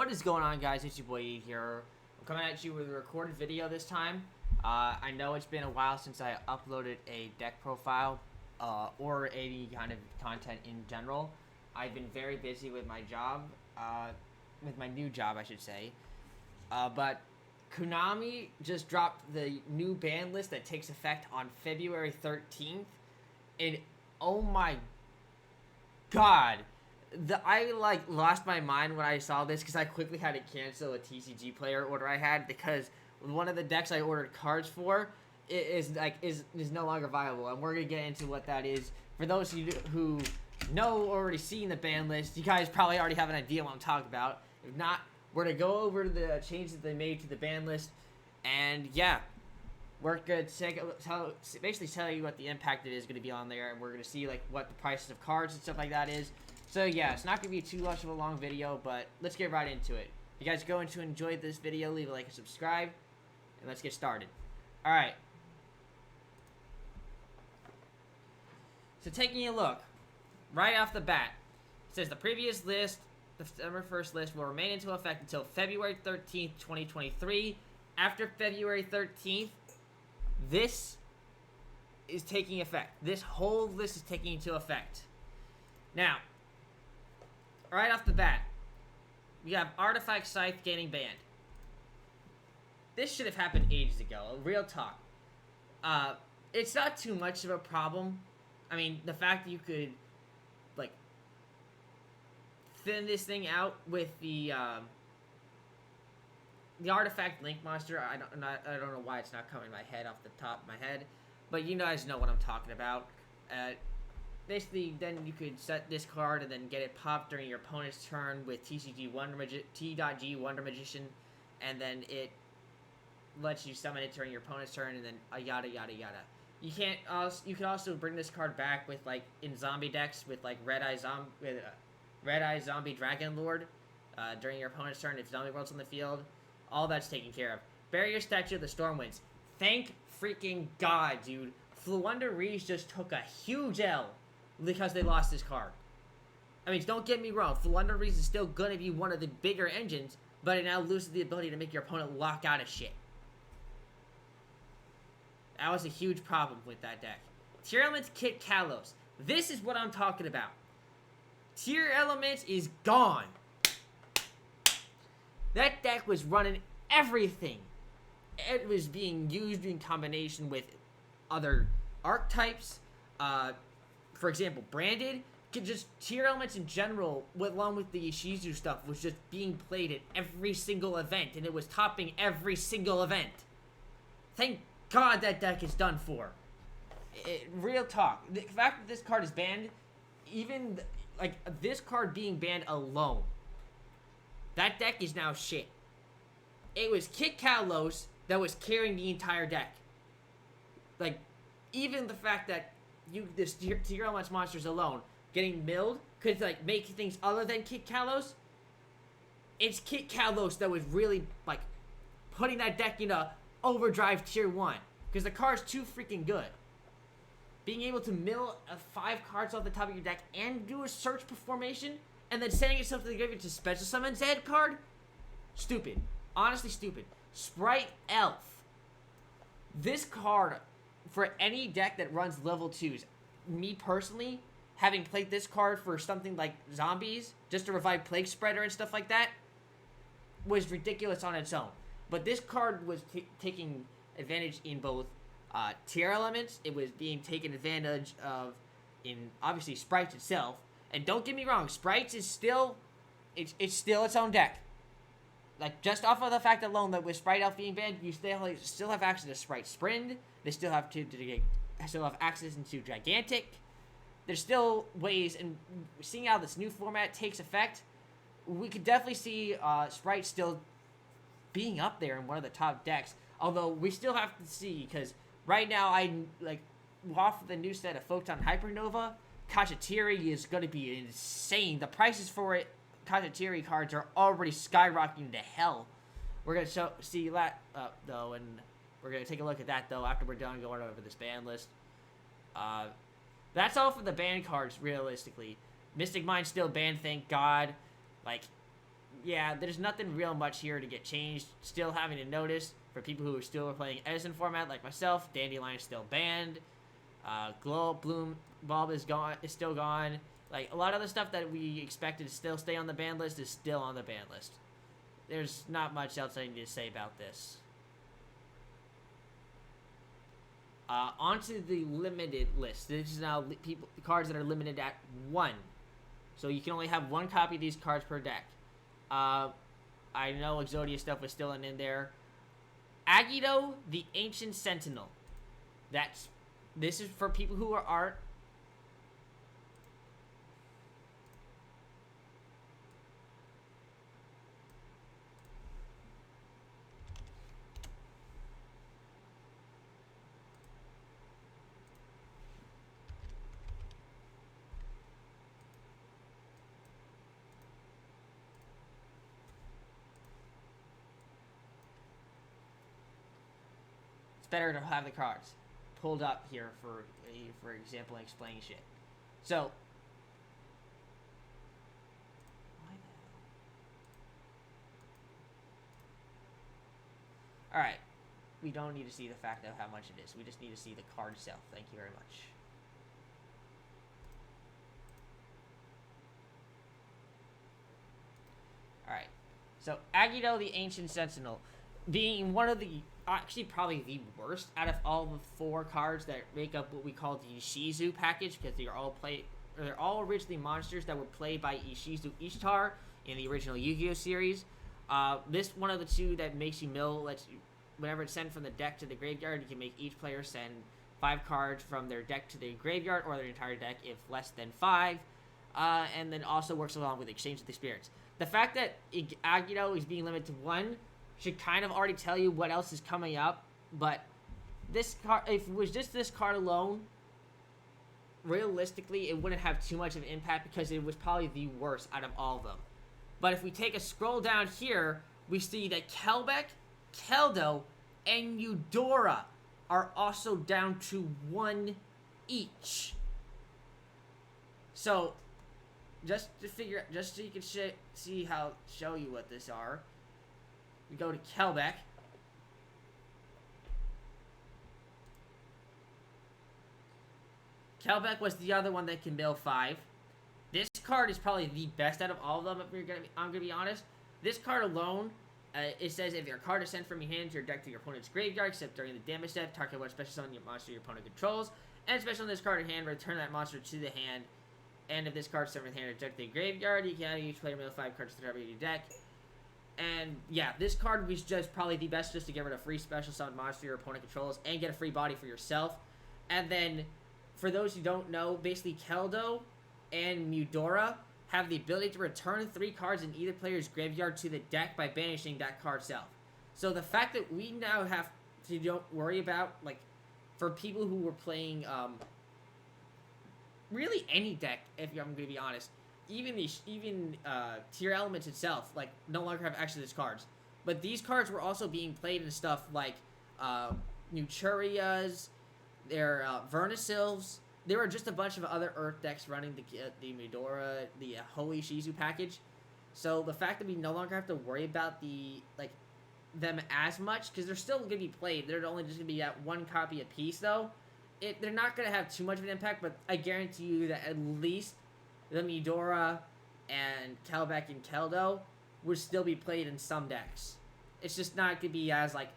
What is going on, guys? It's your boy E here. I'm coming at you with a recorded video this time. I know it's been a while since I uploaded a deck profile or any kind of content in general. I've been very busy with my job, with my new job, I should say. But Konami just dropped the new ban list that takes effect on February 13th. And oh my god. I lost my mind when I saw this because I quickly had to cancel a TCG player order I had because one of the decks I ordered cards for is no longer viable, and we're gonna get into what that is. For those of you who know already seen the ban list, you guys probably already have an idea what I'm talking about. If not, we're gonna go over the changes that they made to the ban list, and yeah, we're gonna basically tell you what the impact it is gonna be on there, and we're gonna see what the prices of cards and stuff like that is. So yeah, it's not going to be too much of a long video, but let's get right into it. If you guys are going to enjoy this video, leave a like and subscribe, and let's get started. Alright. So taking a look, right off the bat, it says the previous list, the December 1st list, will remain into effect until February 13th, 2023. After February 13th, this is taking effect. This whole list is taking into effect. Now, right off the bat, we have Artifact Scythe getting banned. This should have happened ages ago. Real talk. It's not too much of a problem. I mean, the fact that you could, thin this thing out with the Artifact Link Monster. I don't know why it's not coming to my head off the top of my head, but you guys know what I'm talking about. Basically, then you could set this card and then get it popped during your opponent's turn with T.G. Wonder Magician, and then it lets you summon it during your opponent's turn, and then yada yada yada. You can also bring this card back with in zombie decks with Red Eye Zombie Dragon Lord during your opponent's turn if Zombie World's on the field. All that's taken care of. Barrier Statue of the Stormwinds. Thank freaking God, dude. Flunder Reese just took a huge L because they lost this card. I mean, don't get me wrong, Flunder Reese is still going to be one of the bigger engines, but it now loses the ability to make your opponent lock out of shit. That was a huge problem with that deck. Tier Elements Kit Kalos. This is what I'm talking about. Tier Elements is gone. That deck was running everything. It was being used in combination with other archetypes. For example, Branded, just Tier Elements in general, along with the Ishizu stuff, was just being played at every single event, and it was topping every single event. Thank God that deck is done for. Real talk. The fact that this card is banned, even, this card being banned alone, that deck is now shit. It was Kit Kalos that was carrying the entire deck. Even the fact that this Tier Elements monsters alone getting milled could make things other than Kit Kalos. It's Kit Kalos that was really putting that deck in a overdrive tier 1 because the card's too freaking good. Being able to mill 5 cards off the top of your deck and do a search formation and then sending yourself to the graveyard to special summon Zed card, stupid. Honestly, stupid. Sprite Elf. This card, for any deck that runs level 2s, me personally, having played this card for something like zombies, just to revive Plague Spreader and stuff like that, was ridiculous on its own. But this card was taking advantage in both Tier Elements. It was being taken advantage of in, obviously, Sprites itself. And don't get me wrong, Sprites is still, it's still its own deck. Just off of the fact alone that with Sprite Elf being banned, you still have access to Sprite Sprint. They still have access into Gigantic. There's still ways, and seeing how this new format takes effect, we could definitely see Sprite still being up there in one of the top decks. Although we still have to see, because right now off of the new set of Photon Hypernova, Kachatiri is going to be insane. The prices for it. Kachatiri cards are already skyrocketing to hell. We're going to see that, though, and we're going to take a look at that, though, after we're done going over this ban list. That's all for the ban cards, realistically. Mystic Mind's still banned, thank God. yeah, there's nothing real much here to get changed. Still having to notice for people who are still playing Edison format like myself, Dandelion is still banned. Glow Bloom Bulb is still gone. Like a lot of the stuff that we expected to still stay on the ban list is still on the ban list. There's not much else I need to say about this. Onto the limited list. This is now cards that are limited at 1. So you can only have 1 copy of these cards per deck. I know Exodia stuff was still in there. Agito, the Ancient Sentinel. This is for people who are art. It's better to have the cards pulled up here for example and explaining shit. So alright. We don't need to see the fact of how much it is. We just need to see the card itself. Thank you very much. Alright. So Agito, the Ancient Sentinel, being one of the actually probably the worst out of all the 4 cards that make up what we call the Ishizu package, because they're all originally monsters that were played by Ishizu Ishtar in the original Yu-Gi-Oh series. This one of the 2 that makes you mill lets you, whenever it's sent from the deck to the graveyard, you can make each player send 5 cards from their deck to the graveyard or their entire deck if less than 5, and then also works along with Exchange of the Spirits. The fact that Agito is being limited to 1 should kind of already tell you what else is coming up, but this card, if it was just this card alone, realistically, it wouldn't have too much of an impact because it was probably the worst out of all of them. But if we take a scroll down here, we see that Kelbeck, Keldo, and Eudora are also down to 1 each. So, just so you can show you what this are. We go to Kelbeck. Kelbeck was the other one that can mill 5. This card is probably the best out of all of them, I'm gonna be honest. This card alone, it says if your card is sent from your hand to your deck to your opponent's graveyard, except during the damage step, target one special summon your monster your opponent controls, and special on this card in hand, return that monster to the hand. And if this card is sent from the hand or deck to the graveyard, you can add each player mill 5 cards to the top of your deck. And yeah, this card was just probably the best just to get rid of free special summon monster your opponent controls and get a free body for yourself. And then, for those who don't know, basically Keldo and Eudora have the ability to return 3 cards in either player's graveyard to the deck by banishing that card itself. So the fact that we now have to don't worry about, like, for people who were playing, really any deck, if I'm going to be honest, even Tier Elements itself, like, no longer have access to these cards. But these cards were also being played in stuff like, Nuturias, their, Vernisylves. There were just a bunch of other Earth decks running the Medora, the Holy Shizu package. So the fact that we no longer have to worry about them as much, because they're still going to be played. They're only just going to be at 1 copy a piece, though. They're not going to have too much of an impact, but I guarantee you that at least the Medora and Kelbeck and Keldo would still be played in some decks. It's just not going to be as, like,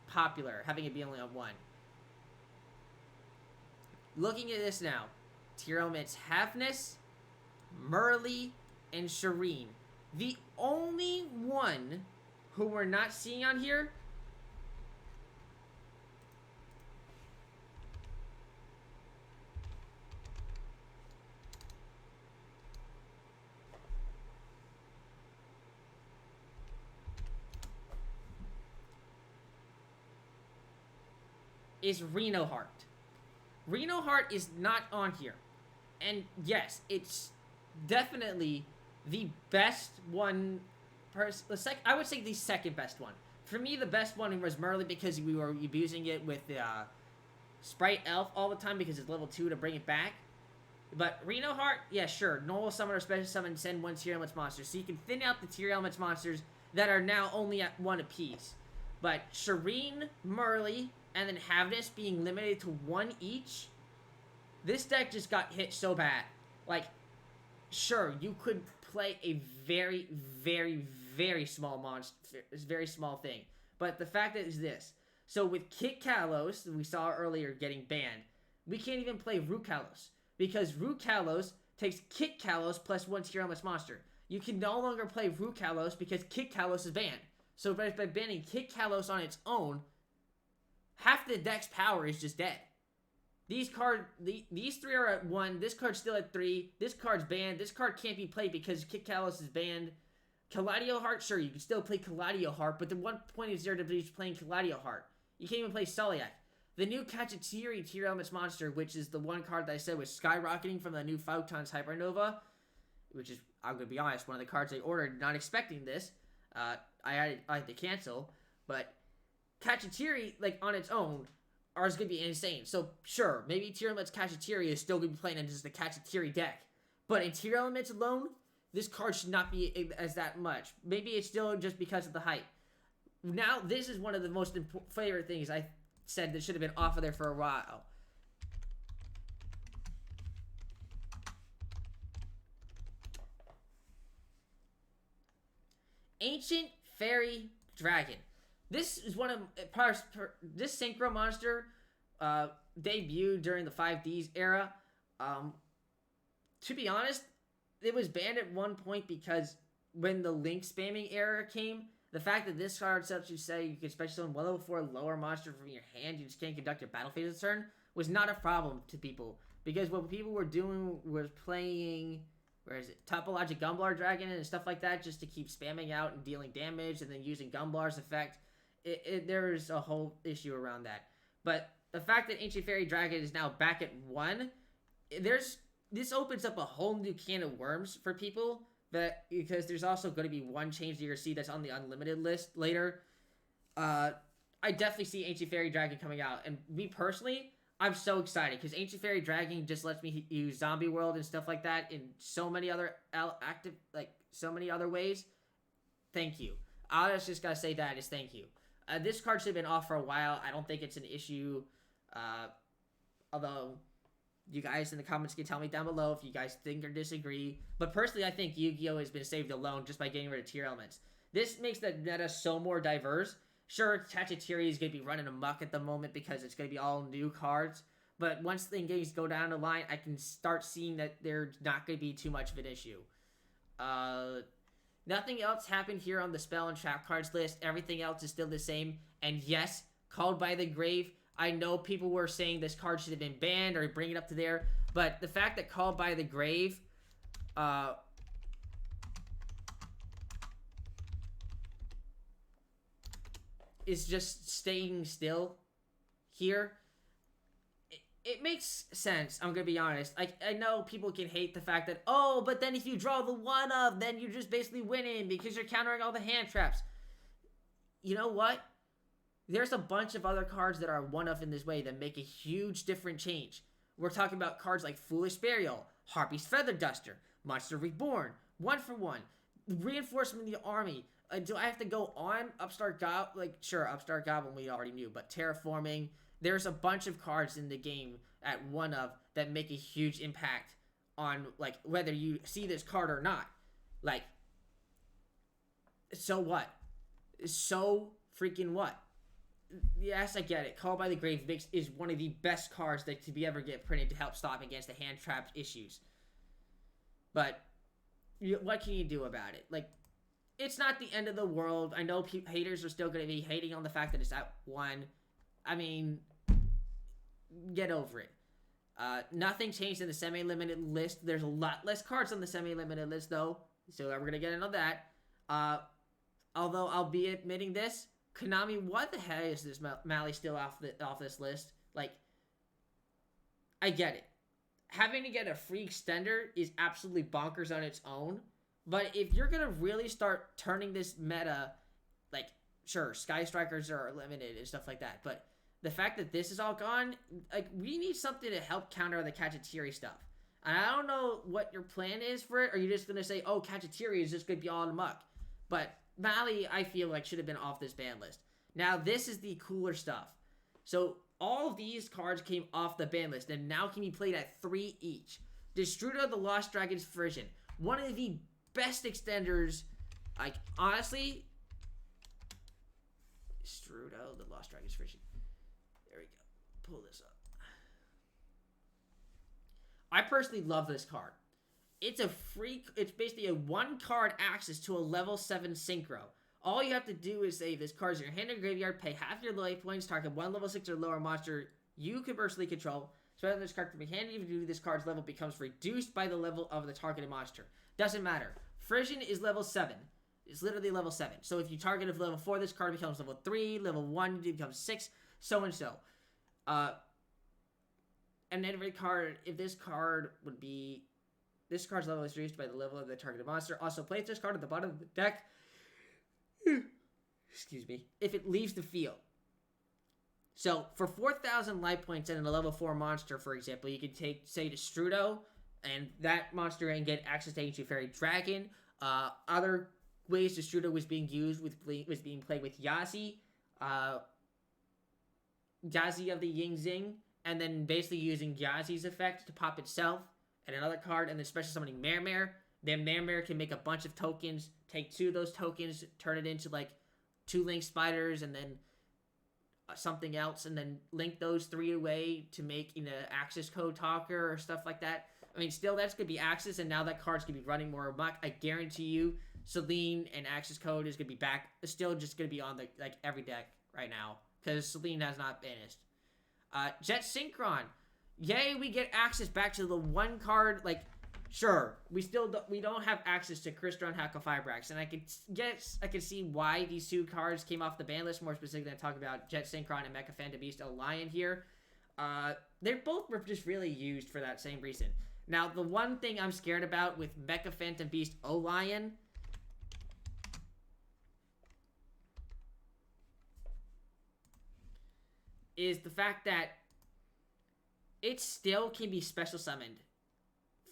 popular, having it be only on 1. Looking at this now, tier elements Havness, Merly, and Shireen. The only one who we're not seeing on here is Reno Heart. Reno Heart is not on here. And yes, it's definitely the best one. I would say the second best one. For me, the best one was Merly because we were abusing it with the Sprite Elf all the time because it's level 2 to bring it back. But Reno Heart, yeah, sure. Normal summon or special summon, send one tier elements monster. So you can thin out the tier elements monsters that are now only at one apiece. But Shireen, Murley, and then Havnus being limited to one each, this deck just got hit so bad. Like, sure, you could play a very, very, very small monster, very small thing. But the fact is this. So with Kit Kalos, we saw earlier getting banned, we can't even play Root Kalos. Because Root Kalos takes Kit Kalos plus one tier elements monster. You can no longer play Root Kalos because Kit Kalos is banned. So by banning Kit Kalos on its own, half the deck's power is just dead. These three are at 1. This card's still at 3. This card's banned. This card can't be played because Kit Kalos is banned. Kalladio Heart, sure, you can still play Kalladio Heart, but the one point is there to be playing Kalladio Heart. You can't even play Soliak. The new Cacciatiri Tier Elements monster, which is the one card that I said was skyrocketing from the new Photons Hypernova, which is, I'm going to be honest, one of the cards I ordered, not expecting this. I had to cancel, but Cacciatiri, like, on its own, is going to be insane. So, sure, maybe Tier Elements Cacciatiri is still going to be playing in just the Cacciatiri deck. But in Tier Elements alone, this card should not be as that much. Maybe it's still just because of the hype. Now, this is one of the most favorite things I said that should have been off of there for a while. Ancient Fairy Dragon. This is one of this synchro monster debuted during the 5Ds era. To be honest, it was banned at one point because when the link spamming era came, the fact that this card lets you say you can special summon 1 level 4 lower monster from your hand, you just can't conduct your battle phase this turn, was not a problem to people. Because what people were doing was playing, where is it, Topologic Gumblar Dragon and stuff like that, just to keep spamming out and dealing damage, and then using Gumblar's effect. There's a whole issue around that. But the fact that Ancient Fairy Dragon is now back at 1, this opens up a whole new can of worms for people. Because there's also going to be one change to your C that's on the unlimited list later. I definitely see Ancient Fairy Dragon coming out. And me personally, I'm so excited. Because Ancient Fairy Dragon just lets me use Zombie World and stuff like that in so many other so many other ways. Thank you. I just got to say that is thank you. This card should have been off for a while. I don't think it's an issue. Although you guys in the comments can tell me down below if you guys think or disagree. But personally, I think Yu-Gi-Oh! Has been saved alone just by getting rid of tier elements. This makes the meta so more diverse. Sure, Cacciatiri is going to be running amok at the moment because it's going to be all new cards. But once things go down the line, I can start seeing that there's not going to be too much of an issue. Nothing else happened here on the spell and trap cards list. Everything else is still the same. And yes, Called by the Grave. I know people were saying this card should have been banned or bring it up to there, but the fact that Called by the Grave is just staying still here, it makes sense. I'm gonna be honest. I know people can hate the fact that, oh, but then if you draw the 1-of, then you're just basically winning because you're countering all the hand traps. You know what? There's a bunch of other cards that are 1-of in this way that make a huge different change. We're talking about cards like Foolish Burial, Harpy's Feather Duster, Monster Reborn, 1-for-1, Reinforcement of the Army. Do I have to go on Upstart Goblin? Sure, Upstart Goblin we already knew, but Terraforming. There's a bunch of cards in the game at 1-of that make a huge impact on, whether you see this card or not. So what? So freaking what? Yes, I get it. Called by the Grave is one of the best cards that could ever get printed to help stop against the hand trap issues. But what can you do about it? It's not the end of the world. I know haters are still going to be hating on the fact that it's at 1. I mean, get over it. Nothing changed in the semi-limited list. There's a lot less cards on the semi-limited list, though. So we're going to get into that. Although I'll be admitting this, Konami, what the hell is this Mally still off this list? I get it. Having to get a free extender is absolutely bonkers on its own. But if you're going to really start turning this meta, sure, Sky Strikers are limited and stuff like that. But the fact that this is all gone, we need something to help counter the Cacciatiri stuff. And I don't know what your plan is for it. Are you just gonna say, oh, Cacciatiri is just gonna be all in muck? But Valley, I feel like, should have been off this ban list. Now, this is the cooler stuff. So, all of these cards came off the ban list and now can be played at 3 each. Destrudo, the Lost Dragons version. One of the best extenders, like, honestly. Destrudo, the Lost Dragons version. There we go. Pull this up. I personally love this card. It's basically a 1-card access to a level 7 synchro. All you have to do is say this card's in your hand or graveyard, pay half your life points, target 1 level 6 or lower monster you can personally control. Spend this card from your hand, even if this card's level becomes reduced by the level of the targeted monster. Doesn't matter. Frisian is level 7. It's literally level 7. So if you target a level 4, this card becomes level 3, level 1 it becomes 6, so and so. And every card, if this card would be... This card's level is reduced by the level of the targeted monster. Also, place this card at the bottom of the deck. Excuse me. If it leaves the field. So, for 4,000 life points and a level 4 monster, for example, you could take, say, Destrudo, and that monster and get access to Ancient Fairy Dragon. Other ways Destrudo was being used was being played with Yazi. Yazi of the Ying Zing. And then basically using Yazi's effect to pop itself. And another card, and then special summoning Mermare. Then Mermare can make a bunch of tokens, take 2 of those tokens, turn it into like 2 Link Spiders, and then something else, and then link those 3 away to make Access Code Talker or stuff like that. I mean, still, that's going to be Access, and now that card's going to be running more amok. I guarantee you, Celine and Access Code is going to be back. It's still just going to be on the every deck right now, because Celine has not banished. Jet Synchron. Yay, we get access back to the 1 card, sure, we don't have access to Crystron Hacklefibrax, and I can see why these 2 cards came off the ban list, more specifically, I'm talking about Jet Synchron and Mecha Phantom Beast Lion here. They both were just really used for that same reason. Now, the one thing I'm scared about with Mecha Phantom Beast Lion is the fact that it still can be special summoned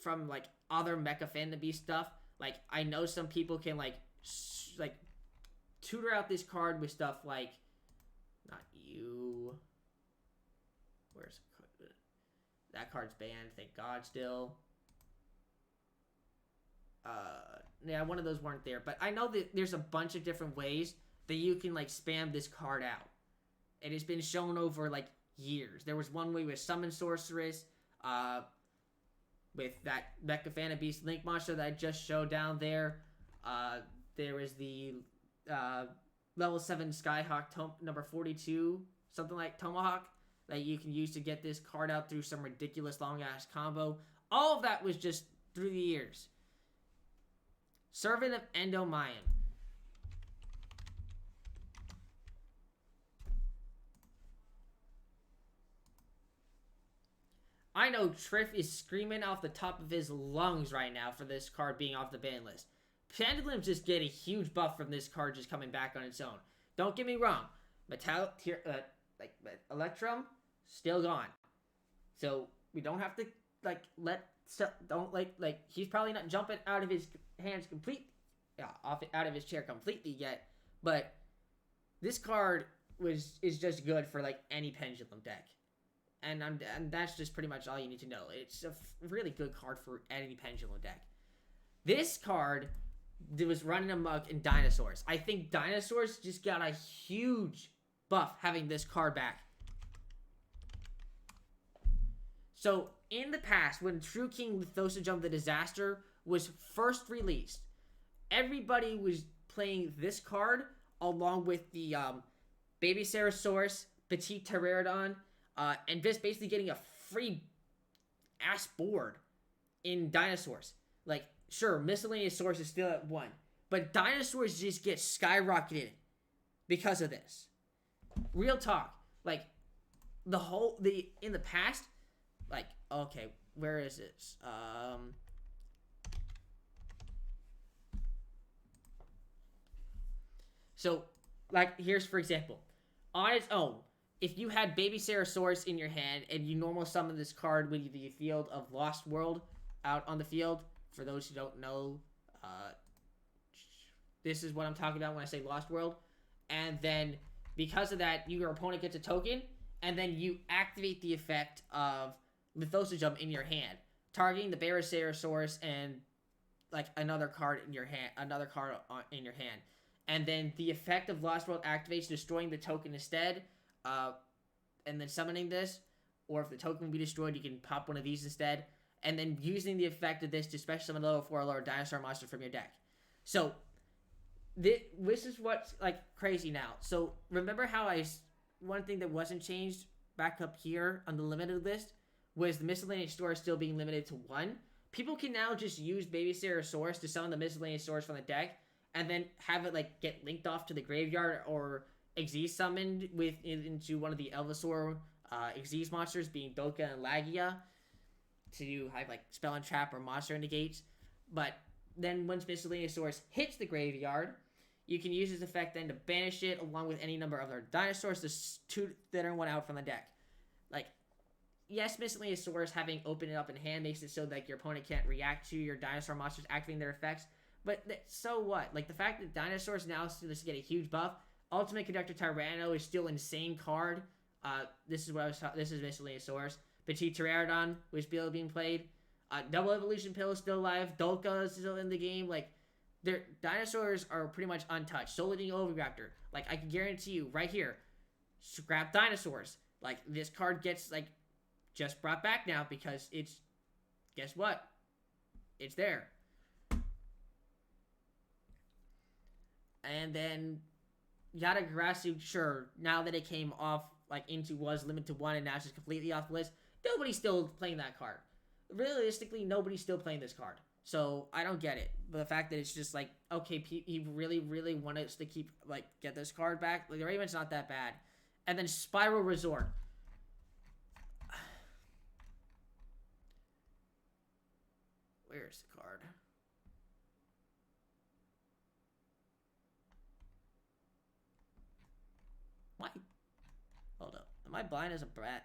from, other Mecha Phantom Beast stuff. I know some people can, tutor out this card with stuff like... Not you. Where's... That card's banned, thank God, still. Yeah, one of those weren't there. But I know that there's a bunch of different ways that you can, spam this card out. It has been shown over, years. There was one way with Summon Sorceress, with that Mecha Phantom Beast Link monster that I just showed down there. There was the level 7 Skyhawk number 42, something like Tomahawk, that you can use to get this card out through some ridiculous long-ass combo. All of that was just through the years. Servant of Endomayan. I know Triff is screaming off the top of his lungs right now for this card being off the ban list. Pendulums just get a huge buff from this card just coming back on its own. Don't get me wrong. Electrum, still gone. So, we don't have to, he's probably not jumping out of his hands out of his chair completely yet. But, this card is just good for, any Pendulum deck. And that's just pretty much all you need to know. It's a really good card for any Pendulum deck. This card was running amok in Dinosaurs. I think Dinosaurs just got a huge buff having this card back. So, in the past, when True King Lithosojum the Disaster was first released, everybody was playing this card along with the Baby Cerosaurus, Petite Pteranodon, and just basically getting a free ass board in Dinosaurs. Sure, Miscellaneous Source is still at 1, but Dinosaurs just get skyrocketed because of this. Real talk. In the past, okay, where is this? So, here's, for example, on its own, if you had Baby Cerosaurus in your hand and you normal summon this card with the Field of Lost World, out on the field. For those who don't know, this is what I'm talking about when I say Lost World. And then because of that, your opponent gets a token, and then you activate the effect of Mythosejum in your hand, targeting the Barasaurus and like another card in your hand, and then the effect of Lost World activates, destroying the token instead, and then summoning this. Or if the token will be destroyed, you can pop one of these instead, and then using the effect of this to special summon level 4 or lower dinosaur monster from your deck. So this is what's like crazy now. So remember how one thing that wasn't changed back up here on the limited list was the miscellaneous stores still being limited to 1. People can now just use Baby Ceratosaurus to summon the miscellaneous stores from the deck, and then have it like get linked off to the graveyard or Xyz summoned into one of the Elvisaur Xyz monsters, being Doka and Lagia, to have like Spell and Trap or Monster Negates. But then once miscellaneous source hits the graveyard, you can use this effect then to banish it along with any number of other dinosaurs, the 2 that are 1 out from the deck. Like, yes, miscellaneous source having open it up in hand makes it so that your opponent can't react to your dinosaur monsters activating their effects. But so what? Like, the fact that dinosaurs now just get a huge buff. Ultimate Conductor Tyranno is still an insane card. This is miscellaneous source. Petit Pteranodon was still being played. Double Evolution Pill is still alive. Dolka is still in the game. Like, their dinosaurs are pretty much untouched. Soliding Oviraptor. Like, I can guarantee you right here, scrap dinosaurs. Like, this card gets like just brought back now because it's, guess what? It's there. And then Yatagarasu, sure, now that it came off like was limited to 1 and now it's just completely off the list, nobody's still playing that card. Realistically, nobody's still playing this card. So I don't get it. But the fact that it's just like, okay, he really, really wanted us to get this card back. Like, the Raven's not that bad. And then Spiral Resort. Where's the card? Why? Hold up. Am I blind as a brat?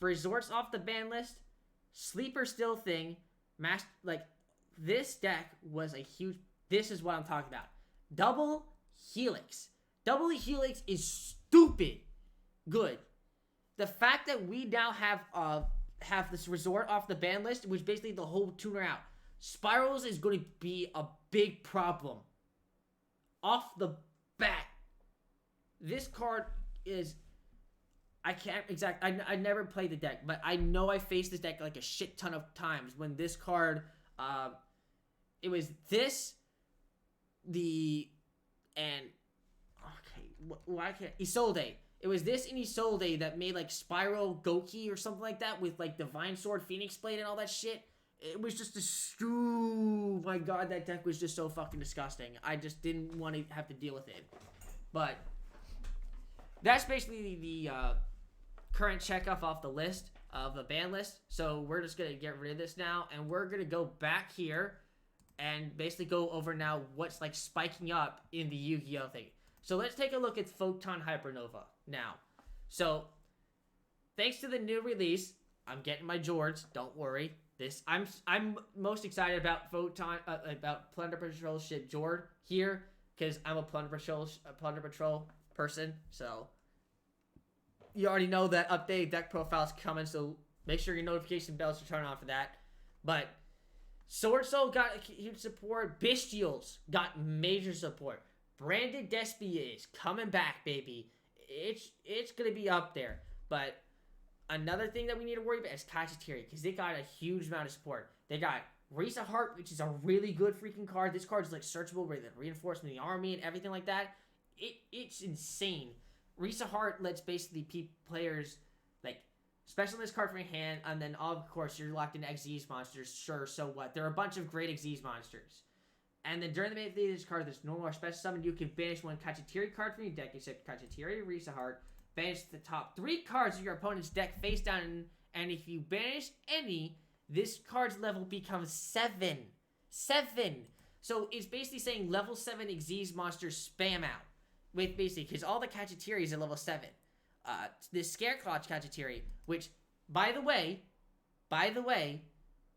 Resorts off the ban list. Sleeper still thing. This deck was a huge... This is what I'm talking about. Double Helix. Double Helix is stupid good. The fact that we now have this resort off the ban list, which basically the whole tuner out. Spirals is going to be a big problem. Off the bat. This card is... I can't I never played the deck, but I know I faced this deck like a shit ton of times when this card, it was this, why can't, Isolde. It was this and Isolde that made like Spiral Goki or something like that with like Divine Sword, Phoenix Blade and all that shit. It was just oh my god, that deck was just so fucking disgusting. I just didn't want to have to deal with it. But that's basically the current checkoff off the list of the ban list. So we're just going to get rid of this now, and we're going to go back here and basically go over now what's like spiking up in the Yu-Gi-Oh thing. So let's take a look at Photon Hypernova now. So thanks to the new release, I'm getting my Jords, don't worry. I'm most excited about about Plunder Patrol ship Jord here because I'm a Plunder Patrol person, so you already know that updated deck profile is coming, so make sure your notification bells are turned on for that. But Sword Soul got huge support. Bestials got major support. Branded Despia is coming back, baby. It's gonna be up there. But another thing that we need to worry about is Kachitiri, because they got a huge amount of support. They got Risa Heart, which is a really good freaking card. This card is like searchable with reinforcement of the army and everything like that. It's insane. Risa Heart lets basically players like special this card from your hand, and then of course you're locked into Xyz monsters. Sure, so what? There are a bunch of great Xyz monsters. And then during the main phase of this card, there's normal or special summon. You can banish one Kachitiri card from your deck, except Kachitiri, Risa Heart. Banish the top 3 cards of your opponent's deck face down, and if you banish any, this card's level becomes 7. 7. So it's basically saying level 7 Xyz monsters spam out. With basically, because all the Cacciatiris are level 7. This Scareclaw Cacciatiri, which, by the way,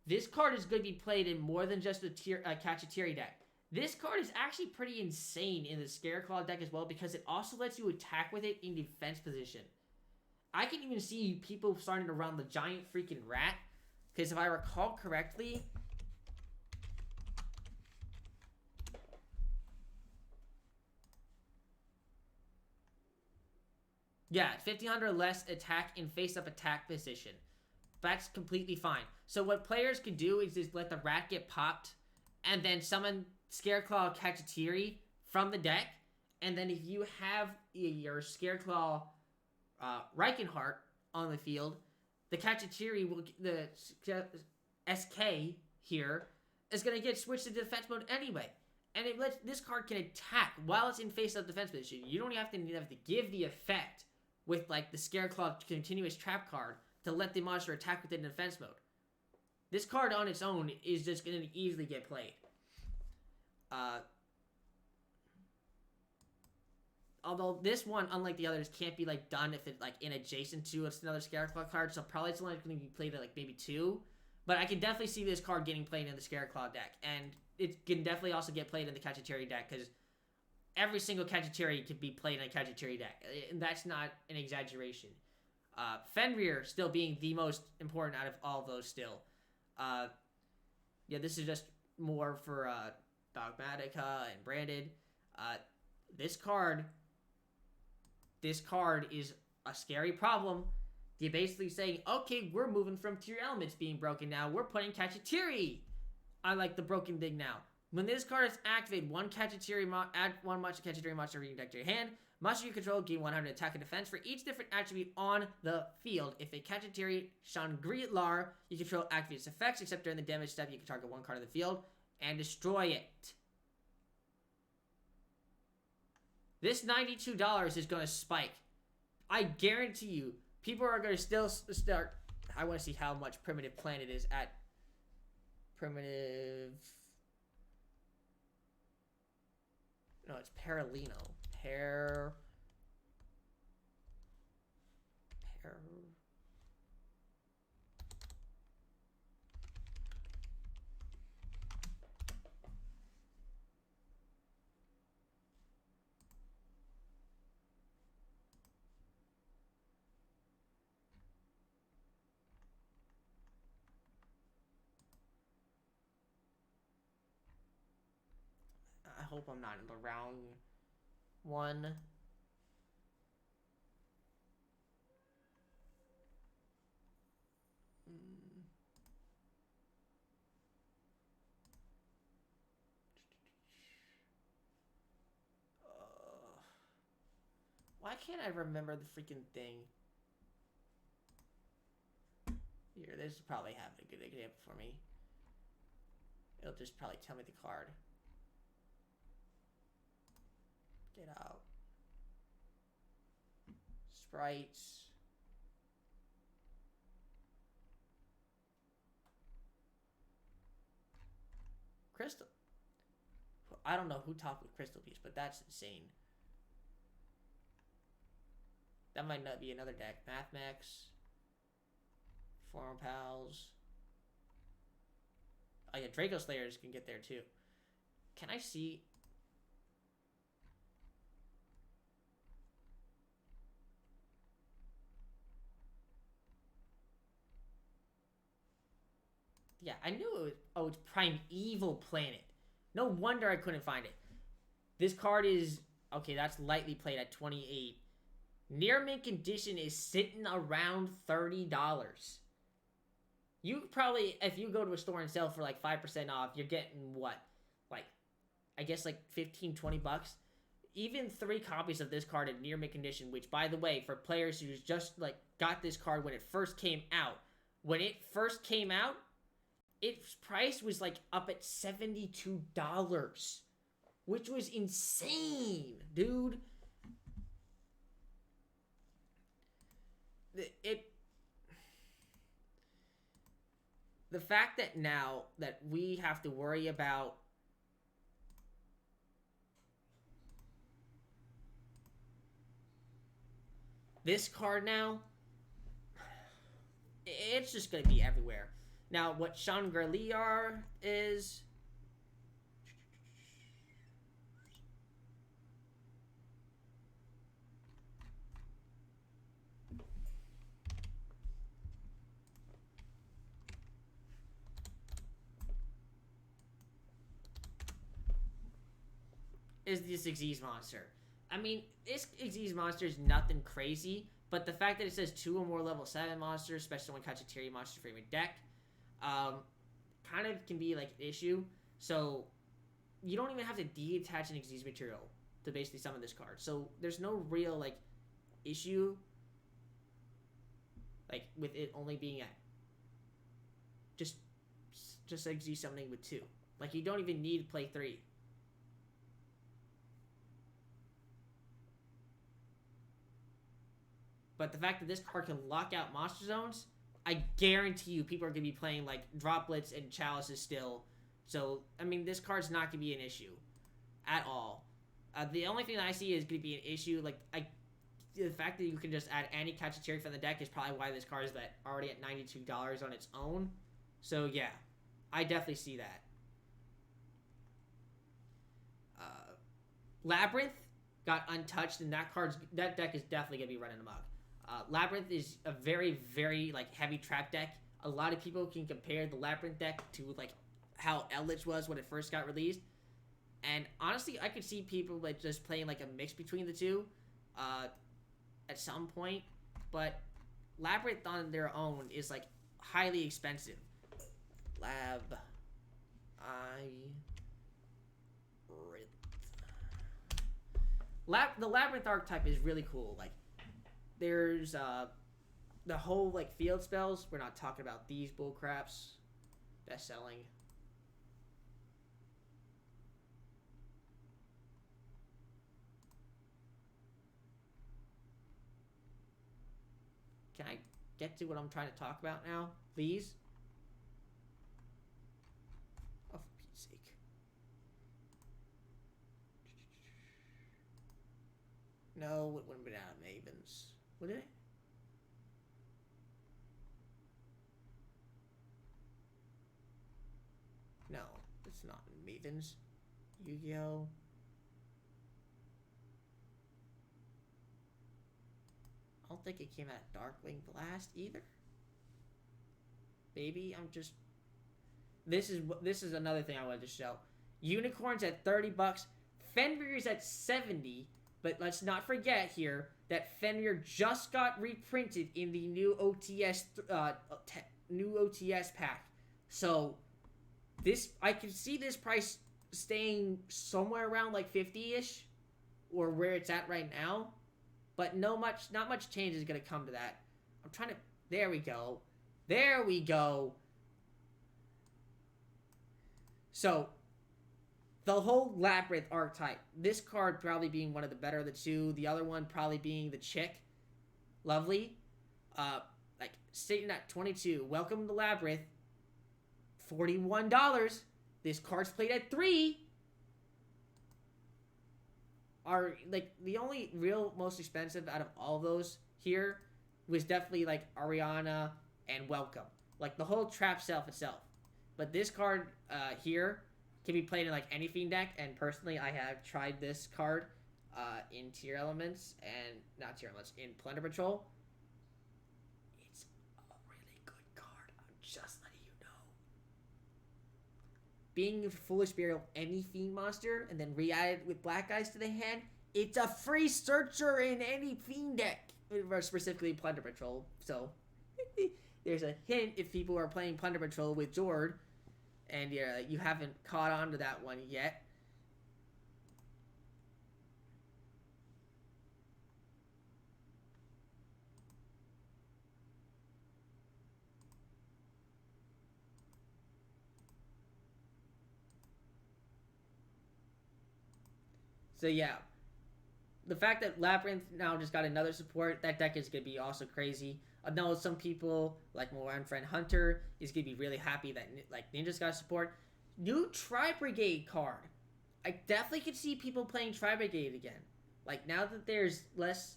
this card is going to be played in more than just a Cacciatiri deck. This card is actually pretty insane in the Scareclaw deck as well, because it also lets you attack with it in defense position. I can even see people starting to run the giant freaking rat, because if I recall correctly, yeah, 1500 less attack in face-up attack position. That's completely fine. So what players can do is just let the rat get popped, and then summon Scareclaw Cacciatiri from the deck, and then if you have your Scareclaw Reichenhart on the field, the Cacciatiri will, the SK here is going to get switched to defense mode anyway. And it lets, this card can attack while it's in face-up defense position. You don't have to give the effect with like the Scareclaw continuous trap card to let the monster attack within defense mode. This card on its own is just going to easily get played. Although this one, unlike the others, can't be like done if it's like in adjacent to another Scareclaw card, so probably it's only going to be played at like maybe 2. But I can definitely see this card getting played in the Scareclaw deck, and it can definitely also get played in the Cacciatiri deck, because every single Cacciatiri can be played in a Cacciatiri deck, and that's not an exaggeration. Fenrir still being the most important out of all of those still. Yeah, this is just more for Dogmatica and Branded. This card is a scary problem. You're basically saying, okay, we're moving from tier elements being broken now. We're putting Cacciatiri on like the broken thing now. When this card is activated, add one monster Cacciatiri monster reading deck to your hand. Monster you control gain 100 attack and defense for each different attribute on the field. If a Cacciatiri Shangri-La you control activates its effects, except during the damage step, you can target one card on the field and destroy it. This $92 is going to spike. I guarantee you, people are going to still start. I want to see how much Primitive Planet is at. Primitive. No, it's Paralino. I hope I'm not in the wrong one. Why can't I remember the freaking thing? Here, this will probably have a good example for me. It'll just probably tell me the card. Get out. Sprites. Crystal. I don't know who talked with Crystal Piece, but that's insane. That might not be another deck. Mathmax. Form Pals. Oh yeah, Draco Slayers can get there too. Can I see? Yeah, I knew it was. Oh, it's Primeval Planet. No wonder I couldn't find it. This card is okay. That's lightly played at 28. Near mint condition is sitting around $30. You probably, if you go to a store and sell for like 5% off, you're getting what? Like, I guess like 15, 20 bucks. Even 3 copies of this card in near mint condition, which by the way, for players who just like got this card when it first came out, its price was like up at $72, which was insane, dude. The fact that now that we have to worry about this card now, it's just going to be everywhere. Now, what Shangri-La is... is this Xyz monster. I mean, this Xyz monster is nothing crazy, but the fact that it says 2 or more level 7 monsters, especially when Kachatiri monsters for your deck, kind of can be like an issue. So you don't even have to detach an Xyz material to basically summon this card. So there's no real like issue like with it only being at just Xyz summoning with 2. Like you don't even need to play 3. But the fact that this card can lock out monster zones, I guarantee you people are going to be playing like droplets and chalices still. So, I mean, this card's not going to be an issue at all. The only thing that I see is going to be an issue, like, the fact that you can just add any Kachatiri from the deck is probably why this card is already at $92 on its own. So, yeah, I definitely see that. Labyrinth got untouched, and that deck is definitely going to be running amok. Labyrinth is a very, very, like, heavy trap deck. A lot of people can compare the Labyrinth deck to, like, how Eldritch was when it first got released. And, honestly, I could see people, like, just playing, like, a mix between the two at some point. But Labyrinth on their own is, like, highly expensive. The Labyrinth archetype is really cool. Like, there's the whole like field spells. We're not talking about these bullcraps. Best selling. Can I get to what I'm trying to talk about now, please? Oh, for Pete's sake. No, it wouldn't have been out of Mavens. Would it? No, it's not Mavens. Yugioh. I don't think it came out of Darkling Blast either. Baby, I'm just... This is another thing I wanted to show. Unicorns at $30. Fenrir's at $70. But let's not forget here that Fenrir just got reprinted in the new OTS pack. So I can see this price staying somewhere around like 50-ish, or where it's at right now. But not much change is gonna come to that. I'm trying to. There we go. There we go. So. The whole Labyrinth archetype. This card probably being one of the better of the two. The other one probably being the chick. Lovely. Like, sitting at 22. Welcome to Labyrinth. $41. This card's played at 3. Are, like, the only real most expensive out of all of those here was definitely, like, Ariana and Welcome. Like, the whole trap self itself. But this card, here... can be played in like any fiend deck, and personally I have tried this card in Tier Elements, and not Tier Elements, in Plunder Patrol. It's a really good card. I'm just letting you know. Being a Foolish Burial any fiend monster and then re-added with Black Eyes to the hand, it's a free searcher in any fiend deck, specifically Plunder Patrol. So there's a hint if people are playing Plunder Patrol with Jord. And you haven't caught on to that one yet. So yeah. The fact that Labyrinth now just got another support, that deck is going to be also crazy. I know some people, like my one friend Hunter, is going to be really happy that like Ninja's got support. New Tri-Brigade card. I definitely could see people playing Tri-Brigade again. Like, now that there's less,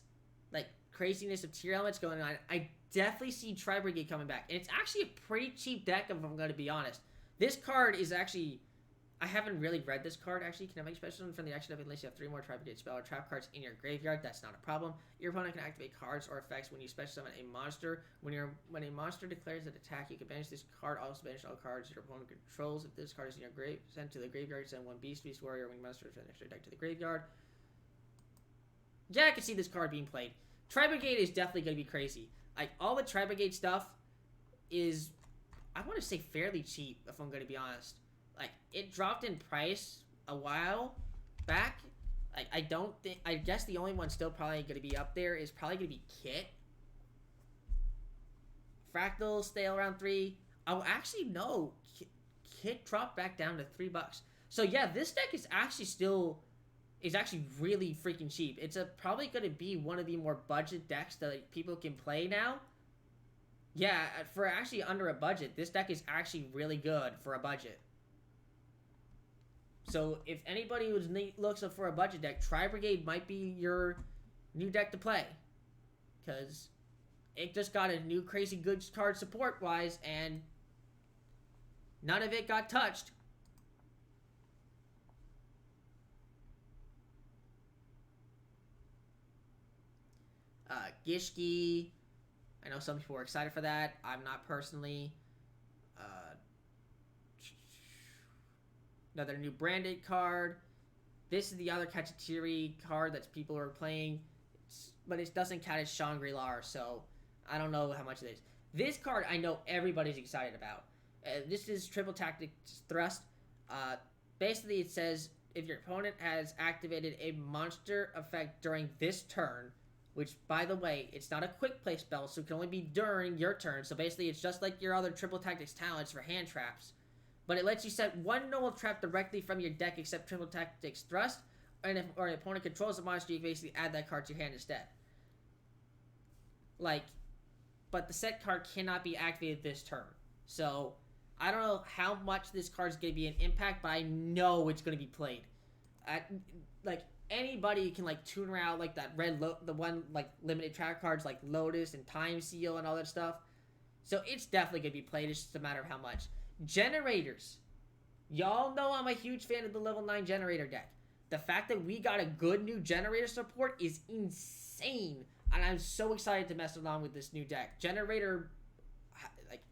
like, craziness of tier elements going on, I definitely see Tri-Brigade coming back. And it's actually a pretty cheap deck, if I'm going to be honest. This card is actually... I haven't really read this card, actually. Can I make special from the action of unless you have 3 more Tri-Brigade spell or trap cards in your graveyard? That's not a problem. Your opponent can activate cards or effects when you special summon a monster. When a monster declares an attack, you can banish this card. Also banish all cards your opponent controls. If this card is in your grave, send to the graveyard. Send 1 Beast Warrior when monster is an extra deck to the graveyard. Yeah, I can see this card being played. Tri-Brigade is definitely going to be crazy. Like, all the Tri-Brigade stuff is, I want to say, fairly cheap, if I'm going to be honest. Like, it dropped in price a while back. Like, I guess the only one still probably going to be up there is probably going to be Kit. Fractals stay around 3. Oh, actually, no. Kit dropped back down to $3. So, yeah, this deck is actually really freaking cheap. It's probably going to be one of the more budget decks that people can play now. Yeah, for actually under a budget, this deck is actually really good for a budget. So if anybody who looks for a budget deck, Tri-Brigade might be your new deck to play. Because it just got a new crazy good card support-wise, and none of it got touched. Gishki. I know some people were excited for that. I'm not personally. Another new branded card. This is the other Kachitiri card that people are playing. But it doesn't count as Shangri-La, so I don't know how much it is. This card I know everybody's excited about. This is Triple Tactics Thrust. Basically, it says if your opponent has activated a monster effect during this turn, which, by the way, it's not a quick play spell, so it can only be during your turn. So basically, it's just like your other Triple Tactics talents for hand traps. But it lets you set 1 normal trap directly from your deck except Triple Tactics Thrust. And if your opponent controls the monster, you can basically add that card to your hand instead. Like, but the set card cannot be activated this turn. So, I don't know how much this card is going to be an impact, but I know it's going to be played. Like, anybody can, like, tune around, like, that the one, like, limited trap cards, like Lotus and Time Seal and all that stuff. So, it's definitely going to be played. It's just a matter of how much. Generators. Y'all know I'm a huge fan of the level 9 generator deck. The fact that we got a good new generator support is insane. And I'm so excited to mess along with this new deck. Generator, like,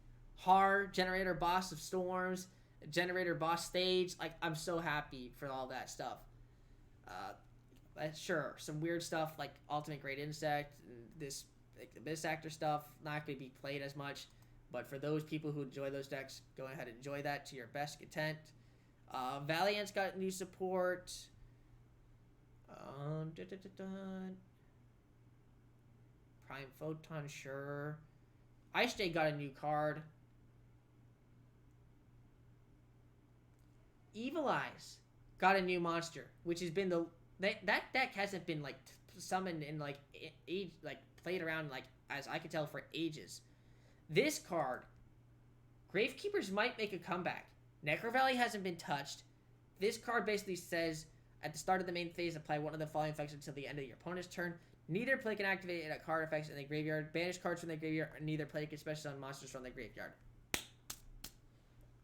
Generator Boss of Storms, Generator Boss Stage. Like, I'm so happy for all that stuff. Sure, some weird stuff like Ultimate Great Insect and this, like, the Abyss Actor stuff, not going to be played as much. But for those people who enjoy those decks, go ahead and enjoy that to your best content. Valiant's got new support. Prime Photon, sure. Ice J got a new card. Evil Eyes got a new monster, which has been that deck hasn't been like summoned in like age, like played around like as I can tell for ages. This card, Gravekeepers might make a comeback. Necro Valley hasn't been touched. This card basically says, at the start of the main phase, apply one of the following effects until the end of your opponent's turn. Neither play can activate a card effects in the graveyard. Banish cards from the graveyard, or neither play can special summon monsters from the graveyard.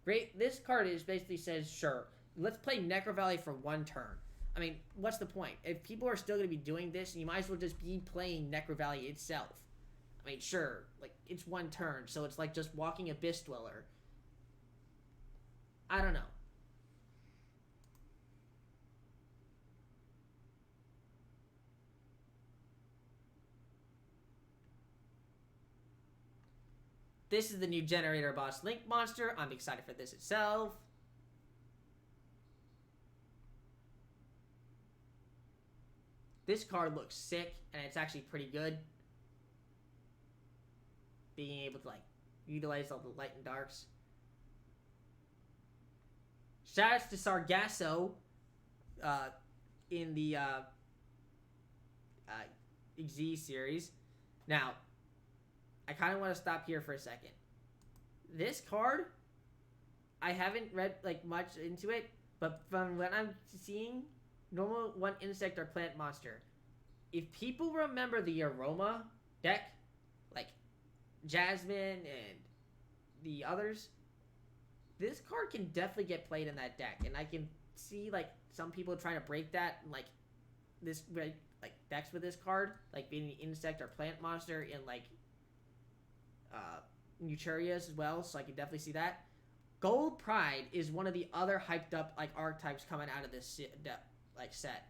Great. This card basically says, sure, let's play Necro Valley for 1 turn. I mean, what's the point? If people are still going to be doing this, you might as well just be playing Necro Valley itself. I mean, sure, like, it's 1 turn, so it's like just walking Abyss Dweller. I don't know. This is the new Generator Boss Link monster. I'm excited for this itself. This card looks sick, and it's actually pretty good. Being able to, like, utilize all the light and darks. Shoutouts to Sargasso in the XZ series. Now, I kind of want to stop here for a second. This card, I haven't read like much into it, but from what I'm seeing, normal 1 insect or plant monster. if people remember the Aroma deck, like Jasmine and the others, this card can definitely get played in that deck, and I can see like some people trying to break that, like this like decks with this card, like being an insect or plant monster in like Nuturias as well. So I can definitely see that. Gold Pride is one of the other hyped up like archetypes coming out of this like set.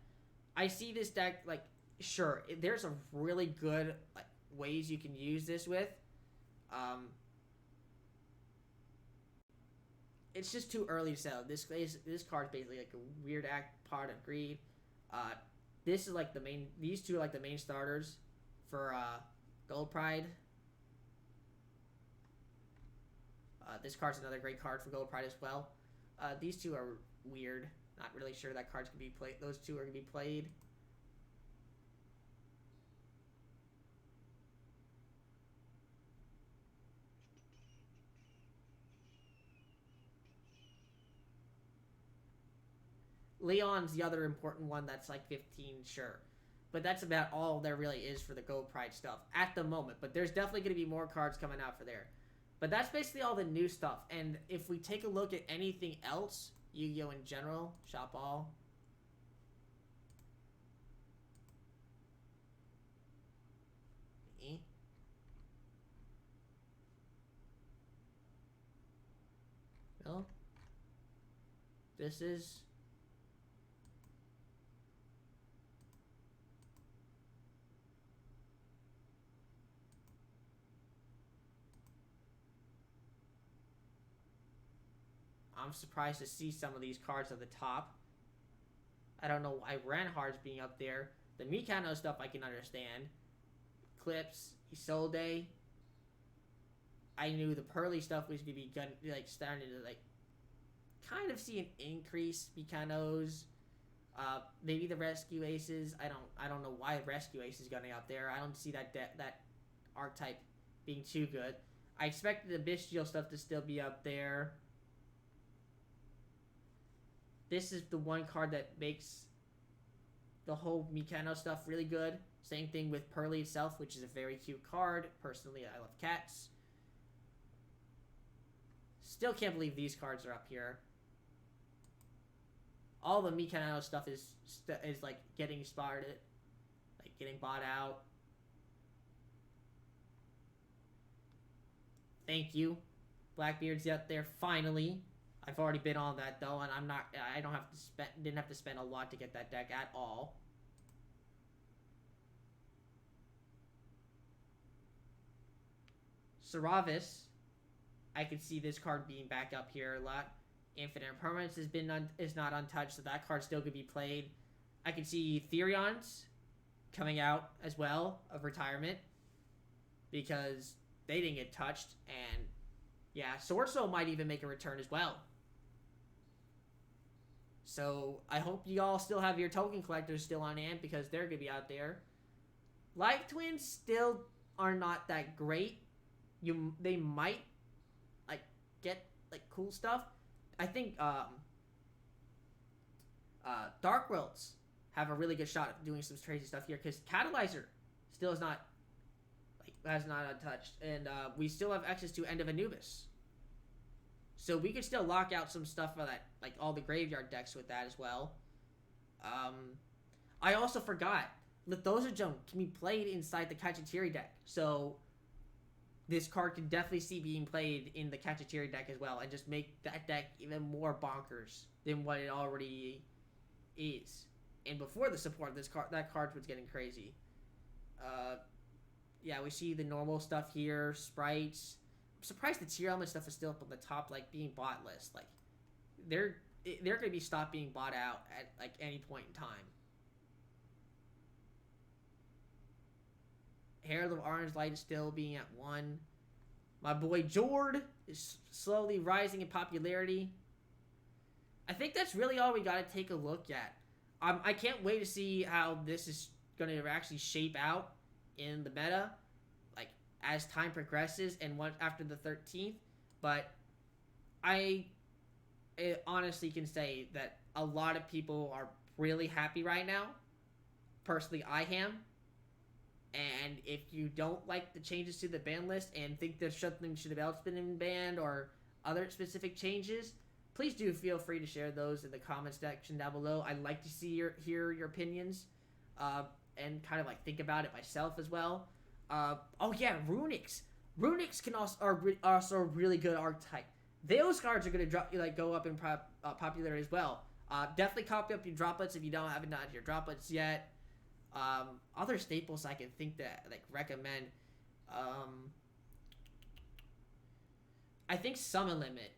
I see this deck like sure there's a really good like ways you can use this with. It's just too early to sell. This card's basically like a weird act part of greed. Uh, this is like the main. These two are like the main starters for Gold Pride. This card's another great card for Gold Pride as well. These two are weird. Not really sure that cards can be played. Those two are gonna be played. Leon's the other important one that's like 15, sure. But that's about all there really is for the Gold Pride stuff at the moment. But there's definitely going to be more cards coming out for there. But that's basically all the new stuff. And if we take a look at anything else, Yu-Gi-Oh! In general, shop all. No. This is... I'm surprised to see some of these cards at the top. I don't know why Ranhar's being up there. The Mikano stuff I can understand. Clips, Isolde. I knew the Pearly stuff was gonna be good, like starting to like kind of see an increase. Mikanos, maybe the Rescue Aces. I don't know why Rescue Ace is going up there. I don't see that that archetype being too good. I expected the Bestial stuff to still be up there. This is the one card that makes the whole Mikano stuff really good. Same thing with Pearly itself, which is a very cute card. Personally, I love cats. Still can't believe these cards are up here. All the Mikano stuff is like getting spotted, like getting bought out. Thank you, Blackbeard's out there finally. I've already been on that though, and I don't have to didn't have to spend a lot to get that deck at all. Saravis, I could see this card being back up here a lot. Infinite Impermanence is not untouched, so that card still could be played. I could see Therions coming out as well of retirement because they didn't get touched, and yeah, Sword Soul might even make a return as well. So I hope you all still have your token collectors still on hand because they're gonna be out there. Life Twins still are not that great. They might like get like cool stuff. I think Dark Worlds have a really good shot at doing some crazy stuff here because Catalyzer still is not has not untouched, and we still have access to End of Anubis. So we could still lock out some stuff for that, like all the graveyard decks with that as well. I also forgot that Thosojung can be played inside the Kachitiri deck. So this card can definitely see being played in the Kachitiri deck as well and just make that deck even more bonkers than what it already is. And before the support, that card was getting crazy. Yeah, we see the normal stuff here, sprites. I'm surprised the tier element stuff is still up on the top, like being bought list. Like they're gonna be stopped being bought out at like any point in time. Herald of Orange Light is still being at 1. My boy Jord is slowly rising in popularity. I think that's really all we gotta take a look at. I can't wait to see how this is gonna actually shape out in the meta, like as time progresses and after the 13th. But I honestly can say that a lot of people are really happy right now. personally I am. And if you don't like the changes to the ban list and think there's something should have else been banned or other specific changes, please do feel free to share those in the comments section down below. I'd like to hear your opinions, and kind of like think about it myself as well. Oh yeah, runics. Runics can are also a really good archetype. Those cards are gonna go up in popularity as well. Definitely copy up your droplets if you haven't done your droplets yet. Other staples I can think that recommend. I think Summon Limit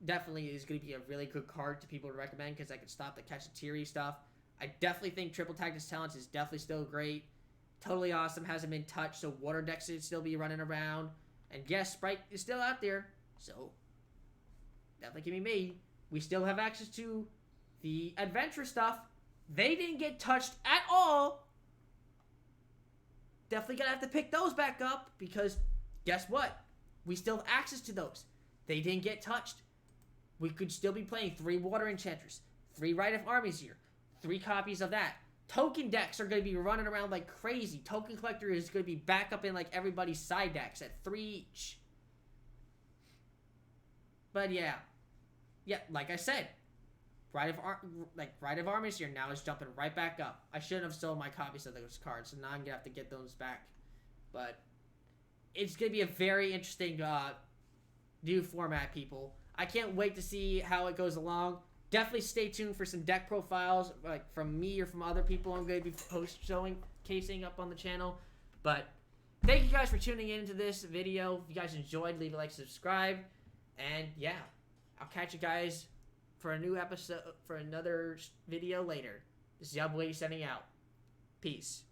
definitely is going to be a really good card to people to recommend because I can stop the Cacciatiri stuff. I definitely think Triple Tactics Talents is definitely still great. Totally awesome, hasn't been touched, so Water Decks should still be running around. And yes, Sprite is still out there, so definitely give me me. We still have access to the Adventure stuff. They didn't get touched at all. Definitely gonna have to pick those back up because guess what? We still have access to those. They didn't get touched. We could still be playing 3 Water Enchanters, 3 Rite of Armies here, 3 copies of that. Token decks are going to be running around like crazy. Token Collector is going to be back up in like everybody's side decks at 3 each. But yeah, like I said, Rite of Armies here now is jumping right back up. I shouldn't have sold my copies of those cards, so now I'm gonna have to get those back. But it's gonna be a very interesting new format, people. I can't wait to see how it goes along. Definitely stay tuned for some deck profiles, like from me or from other people I'm going to be casing up on the channel. But thank you guys for tuning into this video. If you guys enjoyed, leave a like, subscribe, and yeah, I'll catch you guys for a new episode, for another video later. This is Yugioh signing out. Peace.